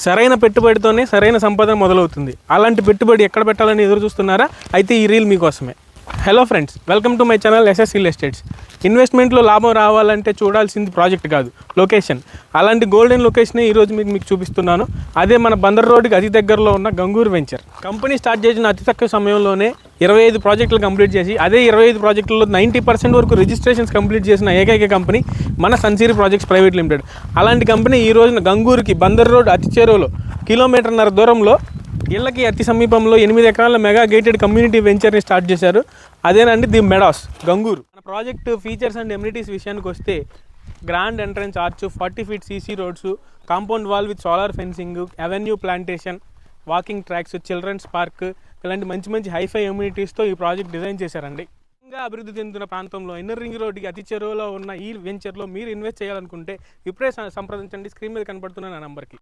సరైన పెట్టుబడితోనే సరైన సంపాదన మొదలవుతుంది. అలాంటి పెట్టుబడి ఎక్కడ పెట్టాలని ఎదురు చూస్తున్నారా? అయితే ఈ రీల్ మీకోసమే. Hello friends, welcome to my channel SS real estates. ఇన్వెస్ట్మెంట్లో లాభం రావాలంటే చూడాల్సింది ప్రాజెక్ట్ కాదు, లొకేషన్. అలాంటి గోల్డెన్ లొకేషనే ఈరోజు మీకు చూపిస్తున్నాను. అదే మన బందర్ రోడ్డుకి అతి దగ్గరలో ఉన్న గంగూరు వెంచర్. కంపెనీ స్టార్ట్ చేసిన అతి తక్కువ సమయంలోనే 25 ప్రాజెక్టులు కంప్లీట్ చేసి, అదే 25 ప్రాజెక్టుల్లో 90% వరకు రిజిస్ట్రేషన్స్ కంప్లీట్ చేసిన ఏకైక కంపెనీ మన సన్సిరీ ప్రాజెక్ట్స్ ప్రైవేట్ లిమిటెడ్. అలాంటి కంపెనీ ఈ రోజున గంగూరుకి బందర్ రోడ్ అతి చేరువలో కిలోమీటర్న్నర దూరంలో ఇళ్ళకి అతి సమీపంలో 8 ఎకరాల మెగా గేటెడ్ కమ్యూనిటీ వెంచర్ని స్టార్ట్ చేశారు. అదేనండి ది మెడాస్ గంగూరు. మన ప్రాజెక్ట్ ఫీచర్స్ అండ్ ఎమ్యూనిటీస్ విషయానికి వస్తే grand entrance arch, 40 feet CC roads, compound wall with solar fencing, avenue plantation, walking tracks, children's park, ఇలాంటి మంచి హైఫై ఎమ్యూనిటీస్తో ఈ ప్రాజెక్ట్ డిజైన్ చేశారండి. ఇంకా అభివృద్ధి చెందుతున్న ప్రాంతంలో ఇన్నర్ రింగ్ రోడ్డుకి అతి చెరువులో ఉన్న ఈ వెంచర్లో మీరు ఇన్వెస్ట్ చేయాలనుకుంటే ఇప్పుడే సంప్రదించండి స్క్రీన్ మీద కనపడుతున్న నా నంబర్కి.